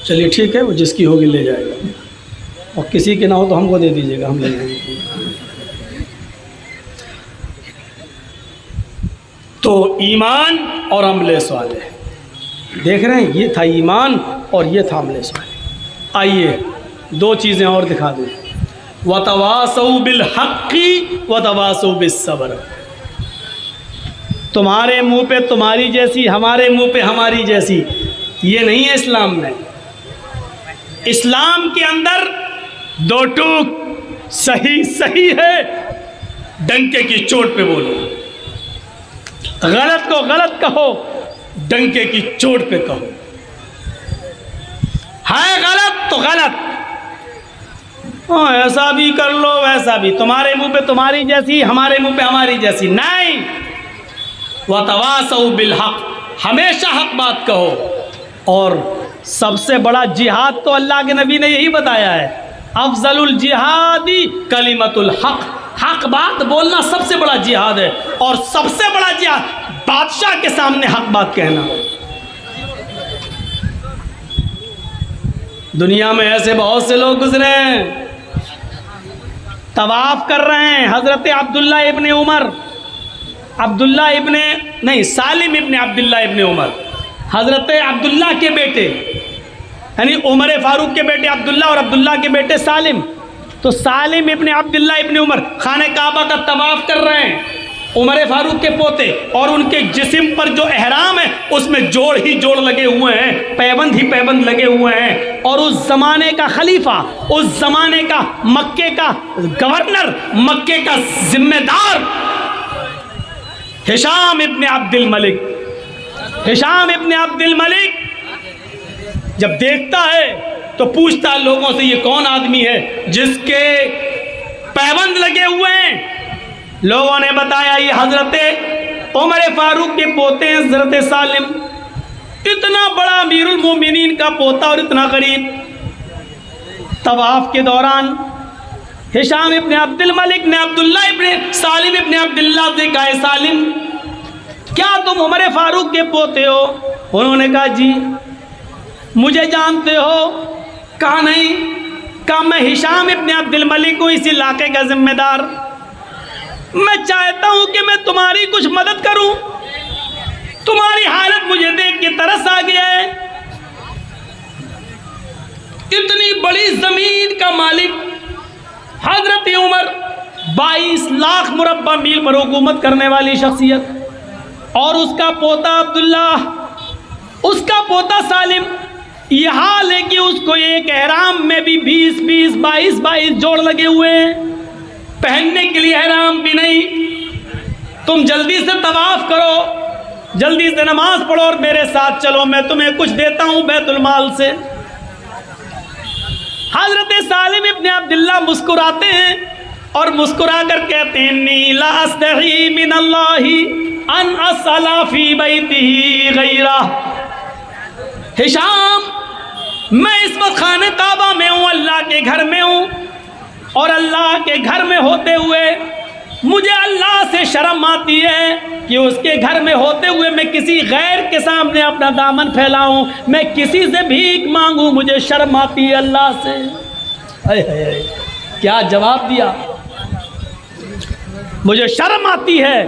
चलिए ठीक है, वो जिसकी होगी ले जाएगा, और किसी के ना हो तो हमको दे दीजिएगा, हम ले जाएंगे। तो ईमान और अमले साले देख रहे हैं, ये था ईमान और ये था अमले साले। आइए दो चीज़ें और दिखा दूँ। वतवासौ बिल हक़्क़ि वतवासौ बिस सब्र। तुम्हारे मुंह पे तुम्हारी जैसी, हमारे मुंह पे हमारी जैसी, ये नहीं है इस्लाम में। इस्लाम के अंदर दो टूक सही सही है, डंके की चोट पे बोलो। गलत को गलत कहो, डंके की चोट पे कहो। है गलत तो गलत, ऐसा भी कर लो वैसा भी, तुम्हारे मुंह पे तुम्हारी जैसी, हमारे मुंह पे हमारी जैसी नहीं। वतवासौ बिल हक़, हमेशा हक बात कहो। और सबसे बड़ा जिहाद तो अल्लाह के नबी ने यही बताया है, अफजलुल जिहादी कलिमतुल हक़। हक बात बोलना सबसे बड़ा जिहाद है, और सबसे बड़ा जिहाद बादशाह के सामने हक बात कहना। दुनिया में ऐसे बहुत से लोग गुजरे हैं, तवाफ कर रहे हैं। हज़रत अब्दुल्ला इब्ने उमर, सालिम इब्ने अब्दुल्ला इब्ने उमर, हज़रत अब्दुल्ला के बेटे, यानी उमर फारूक के बेटे अब्दुल्ला और अब्दुल्ला के बेटे सालिम। तो सालिम इब्ने अब्दुल्ला इब्ने उमर खाने काबा का तवाफ कर रहे हैं। उमर फारूक के पोते, और उनके जिस्म पर जो एहराम है उसमें जोड़ ही जोड़ लगे हुए हैं, पैबंद ही पैबंद लगे हुए हैं। और उस ज़माने का खलीफा, उस ज़माने का मक्के का गवर्नर, मक्के का जिम्मेदार हिशाम इब्न अब्दुल मलिक, हिशाम इब्न अब्दुल मलिक जब देखता है तो पूछता है लोगों से, ये कौन आदमी है जिसके पैबंद लगे हुए हैं? लोगों ने बताया ये हजरत उमर फारूक के पोते हैं, हजरत सालिम। इतना बड़ा अमीरुल मोमिनीन का पोता और इतना करीब। तवाफ के दौरान हिशाम इब्न अब्दुल मलिक ने अब्दुल्ला इब्न सालिम इब्न अब्दुल्ला से कहा, सालिम क्या तुम उमर फारूक के पोते हो? उन्होंने कहा जी। मुझे जानते हो? कहा नहीं। कहा मैं हिशाम इब्न अब्दुल मलिक हूँ, इस इलाके का जिम्मेदार। मैं चाहता हूं कि मैं तुम्हारी कुछ मदद करूं। तुम्हारी हालत मुझे देख के तरस आ गया है। इतनी बड़ी जमीन का मालिक हजरत उमर, 22 लाख मुरब्बा मील पर हुकूमत करने वाली शख्सियत, और उसका पोता अब्दुल्ला, उसका पोता सालिम। यह हाल है कि उसको एक एहराम में भी 20-20, 22-22 जोड़ लगे हुए हैं, पहनने के लिए एहराम भी नहीं। तुम जल्दी से तवाफ करो, जल्दी से नमाज पढ़ो और मेरे साथ चलो, मैं तुम्हें कुछ देता हूं बैतुल माल से। हजरत सालिम इब्न अब्दुल्ला मुस्कुराते हैं और मुस्कुरा कर कहते हैं, नी ला अस्तही मिन अल्लाही अन असला फी बैतिही गैरा। हिशाम, मैं इस वक्त खाने काबा में हूँ, अल्लाह के घर में हूँ, और अल्लाह के घर में होते हुए मुझे अल्लाह से शर्म आती है कि उसके घर में होते हुए मैं किसी गैर के सामने अपना दामन फैलाऊं, मैं किसी से भीख मांगूं, मुझे शर्म आती है अल्लाह से। क्या जवाब दिया? मुझे शर्म आती है,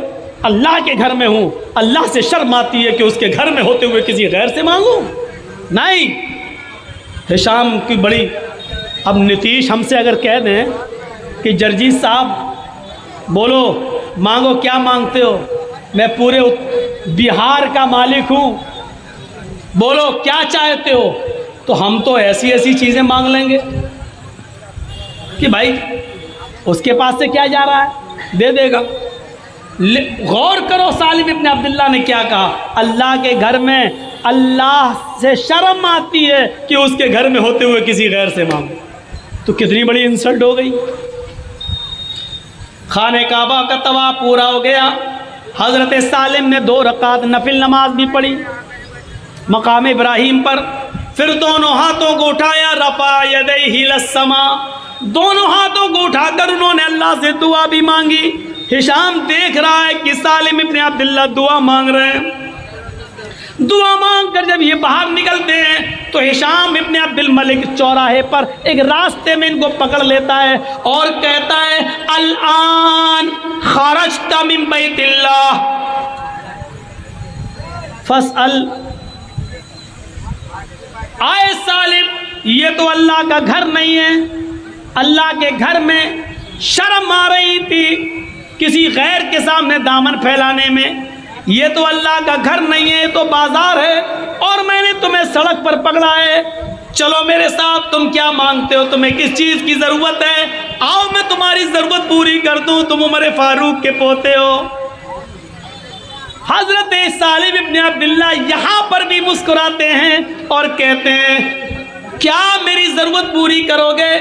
अल्लाह के घर में हूं, अल्लाह से शर्म आती है कि उसके घर में होते हुए किसी गैर से मांगूं? नहीं। हिशाम की बड़ी, अब नीतीश हमसे अगर कह दें कि जर्जीत साहब बोलो मांगो, क्या मांगते हो? मैं पूरे बिहार का मालिक हूँ, बोलो क्या चाहते हो? तो हम तो ऐसी ऐसी चीज़ें मांग लेंगे कि भाई उसके पास से क्या जा रहा है, दे देगा। गौर करो सालिम इब्न अब्दुल्ला ने क्या कहा, अल्लाह के घर में अल्लाह से शर्म आती है कि उसके घर में होते हुए किसी गैर से मांगो। तो कितनी बड़ी इंसल्ट हो गई। खाने काबा का तवाफ पूरा हो गया। हज़रत सालिम ने 2 रकात नफिल नमाज भी पढ़ी मकाम इब्राहिम पर। फिर दोनों हाथों को उठाया, रफ़ा यदैहि लस्समा, दोनों हाथों को उठाकर उन्होंने अल्लाह से दुआ भी मांगी। हिशाम देख रहा है कि सालिम इब्न अब्दुल्ला दुआ मांग रहे हैं। दुआ मांग कर जब ये बाहर निकलते हैं तो हिशाम इब्न अब्दुल मलिक चौराहे पर एक रास्ते में इनको पकड़ लेता है और कहता है, अल-आन खरजता मिन बैतिल्लाह फस्अल। आए सालिम, ये तो अल्लाह का घर नहीं है, अल्लाह के घर में शर्म आ रही थी किसी गैर के सामने दामन फैलाने में। ये तो अल्लाह का घर नहीं है, तो बाजार है, और मैंने तुम्हें सड़क पर पकड़ा है। चलो मेरे साथ, तुम क्या मांगते हो, तुम्हें किस चीज़ की ज़रूरत है? आओ मैं तुम्हारी ज़रूरत पूरी कर दूँ, तुम उमर फारूक के पोते हो। हज़रत सालिम इब्न अब्दुल्ला यहाँ पर भी मुस्कुराते हैं और कहते हैं, क्या मेरी ज़रूरत पूरी करोगे?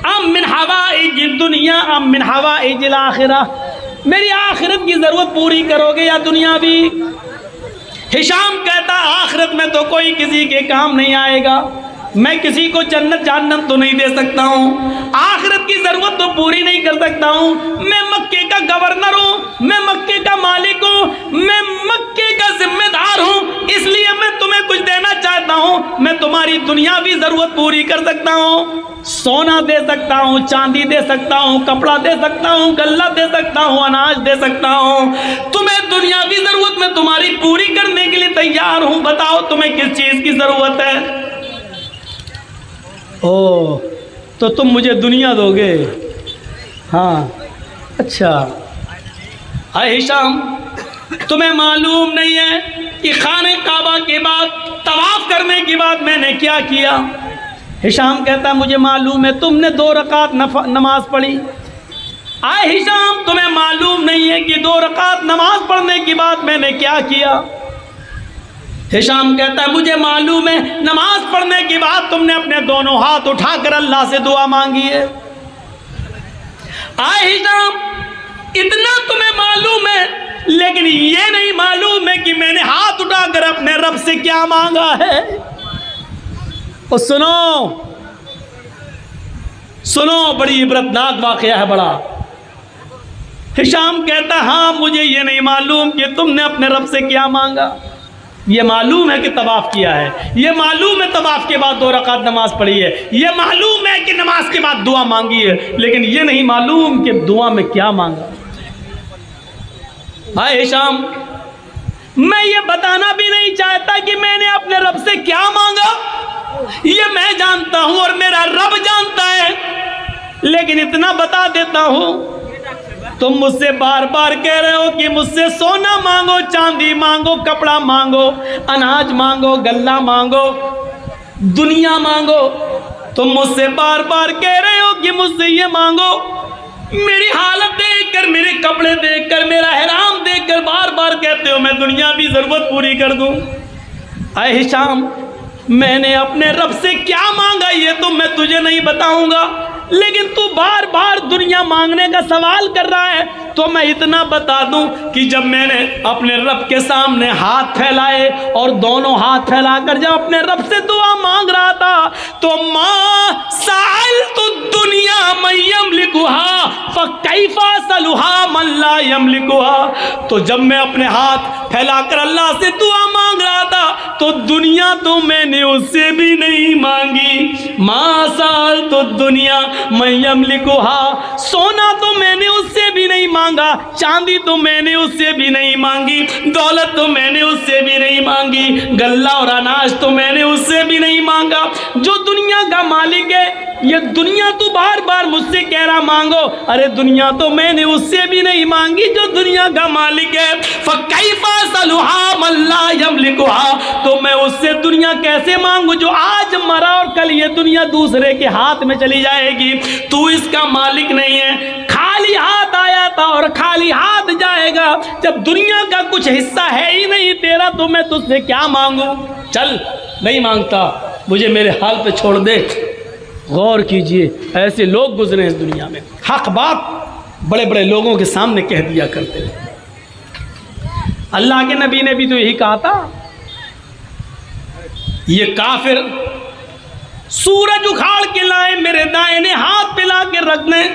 अम मिन हवाइज दुनिया अम मिन हवाइज आखिरा, मेरी आखिरत की ज़रूरत पूरी करोगे या दुनियावी? हिशाम कहता, आखिरत में तो कोई किसी के काम नहीं आएगा, मैं किसी को जन्नत जहन्नम तो नहीं दे सकता हूँ, आखिरत की ज़रूरत तो पूरी नहीं कर सकता हूँ। मैं मक्के का गवर्नर हूँ, मैं मक्के का मालिक हूँ, मैं मक्के का जिम्मेदार हूँ, इसलिए मैं तुम्हें कुछ देना चाहता हूँ। मैं तुम्हारी दुनियावी ज़रूरत पूरी कर सकता हूँ, सोना दे सकता हूँ, चांदी दे सकता हूँ, कपड़ा दे सकता हूँ, गल्ला दे सकता हूँ, अनाज दे सकता हूँ। तुम्हें दुनियावी ज़रूरत मैं तुम्हारी पूरी करने के लिए तैयार हूँ, बताओ तुम्हें किस चीज़ की ज़रूरत है? ओ, तो तुम मुझे दुनिया दोगे? हाँ, अच्छा। हाय हिशाम, तुम्हें मालूम नहीं है कि खाने काबा के बाद तवाफ करने के बाद मैंने क्या किया? हिशाम कहता मुझे मालूम है, तुमने 2 रकात नमाज पढ़ी। आए हिशाम, तुम्हें मालूम नहीं है कि 2 रकात नमाज पढ़ने के बाद मैंने क्या किया? हिशाम कहता है मुझे मालूम है, नमाज पढ़ने के बाद तुमने अपने दोनों हाथ उठाकर अल्लाह से दुआ मांगी है। आए हिशाम, इतना तुम्हें मालूम है, लेकिन ये नहीं मालूम है कि मैंने हाथ उठाकर अपने रब से क्या मांगा है। और सुनो, बड़ी इबरतनाक वाकया है बड़ा। हिशाम कहता हाँ, मुझे ये नहीं मालूम कि तुमने अपने रब से क्या मांगा। ये मालूम है कि तवाफ किया है, ये मालूम है तवाफ के बाद 2 रकात नमाज पढ़ी है, ये मालूम है कि नमाज के बाद दुआ मांगी है, लेकिन ये नहीं मालूम कि दुआ में क्या मांगा। भाई हिशाम, मैं ये बताना भी नहीं चाहता कि मैंने अपने रब से क्या मांगा, ये मैं जानता हूं और मेरा रब जानता है, लेकिन इतना बता देता हूं, तुम मुझसे बार बार कह रहे हो कि मुझसे सोना मांगो, चांदी मांगो, कपड़ा मांगो, अनाज मांगो, गल्ला मांगो, दुनिया मांगो। तुम मुझसे बार बार कह रहे हो कि मुझसे ये मांगो। मेरी हालत देखकर, मेरे कपड़े देखकर, मेरा हराम देखकर बार बार कहते हो मैं दुनिया की जरूरत पूरी कर दूं। आए हिशाम, मैंने अपने रब से क्या मांगा ये तो मैं तुझे नहीं बताऊंगा, लेकिन तू बार बार दुनिया मांगने का सवाल कर रहा है, तो मैं इतना बता दूं कि जब मैंने अपने रब के सामने हाथ फैलाए और दोनों हाथ फैलाकर जब अपने रब से दुआ मांग रहा था, तो माँ साल तो दुनिया मयम लिखुहा फकैफा सलुहा मन ला यमलिकुहा। तो जब मैं अपने हाथ फैलाकर अल्लाह से दुआ मांग रहा था, तो दुनिया तो मैंने उससे भी नहीं मांगी। माँ साल तो दुनिया मयम लिखुहा, सोना तो मैंने उससे भी नहीं मांगा, चांदी तो मैंने उससे भी नहीं मांगी, दौलत तो मैंने उससे भी नहीं मांगी, गल्ला और अनाज तो मैंने उससे भी नहीं मांगा। जो दुनिया का मालिक है, ये दुनिया तो बार बार मुझसे कह रहा मांगो, अरे दुनिया तो मैंने उससे भी नहीं मांगी जो दुनिया का मालिक है। फकैफा सलुहा मन ला यमलिकुहा, तो मैं उससे दुनिया कैसे मांगू जो आज मरा और कल ये दुनिया दूसरे के हाथ में चली जाएगी। तू इसका मालिक नहीं है, खाली हाथ आया था और खाली हाथ जाएगा। जब दुनिया का कुछ हिस्सा है ही नहीं तेरा, तो मैं तुझसे क्या मांगू। चल, नहीं मांगता, मुझे मेरे हाल पे छोड़ दे। गौर कीजिए, ऐसे लोग गुजरे इस दुनिया में, हक बात बड़े बड़े लोगों के सामने कह दिया करते थे। अल्लाह के नबी ने भी तो यही कहा था, ये काफिर सूरज उखाड़ के लाए मेरे दाहिने हाथ पे ला के रख दें,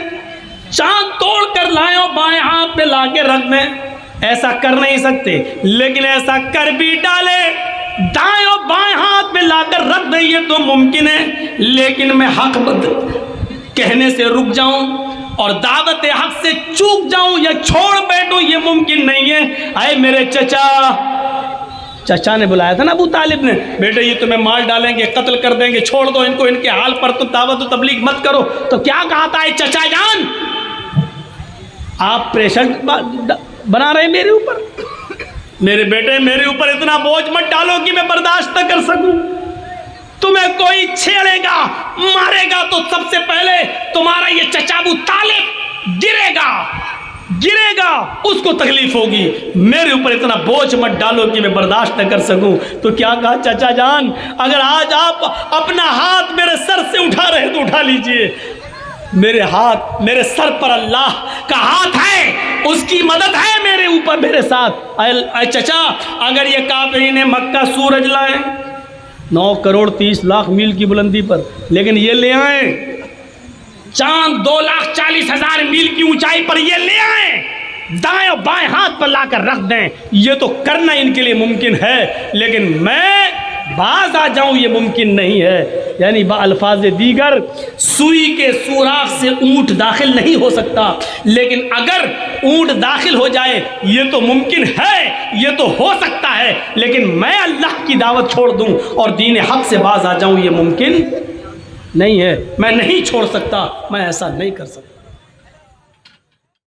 चांद तोड़ कर लाए और बाएं हाथ पे ला के रख दें। ऐसा कर नहीं सकते, लेकिन ऐसा कर भी डाले, दाएं और बाएं हाथ पे लाकर रख दें, ये तो मुमकिन है। लेकिन मैं हक कहने से रुक जाऊं और दावत हक से चूक जाऊं या छोड़ बैठूं, ये मुमकिन नहीं है। आए मेरे चचा ने बुलाया था ना अबू तालिब ने, बेटे ये तुम्हें मार डालेंगे, कत्ल कर देंगे, छोड़ दो इनको, इनके हाल पर तुम दावत तबलीग मत करो। तो क्या कहा था चचा जान, आप प्रेशर बना रहे मेरे ऊपर। मेरे बेटे मेरे ऊपर इतना बोझ मत डालो कि मैं बर्दाश्त न कर सकूं। तुम्हें कोई छेड़ेगा मारेगा तो सबसे पहले तुम्हारा ये चचा अबू तालिब गिरेगा, उसको तकलीफ होगी। मेरे ऊपर इतना बोझ मत डालो कि मैं बर्दाश्त न कर सकूं। तो क्या कहा चाचा जान, अगर आज आप अपना हाथ मेरे सर से उठा रहे तो उठा लीजिए। मेरे हाथ, मेरे सर पर अल्लाह का हाथ है, उसकी मदद है मेरे ऊपर, मेरे साथ। अय चचा, अगर ये काफिरीन मक्का सूरज लाए 9 करोड़ 30 लाख मील की बुलंदी पर, लेकिन ये ले आए चांद 2,40,000 मील की ऊंचाई पर, ये ले आए दाएं और बाएं हाथ पर लाकर रख दें, ये तो करना इनके लिए मुमकिन है, लेकिन मैं बाज आ जाऊं ये मुमकिन नहीं है। यानी अल्फाज दीगर, सुई के सुराख से ऊंट दाखिल नहीं हो सकता, लेकिन अगर ऊंट दाखिल हो जाए ये तो मुमकिन है, ये तो हो सकता है, लेकिन मैं अल्लाह की दावत छोड़ दूं और दीन हक से बाज आ जाऊं ये मुमकिन नहीं है। मैं नहीं छोड़ सकता, मैं ऐसा नहीं कर सकता।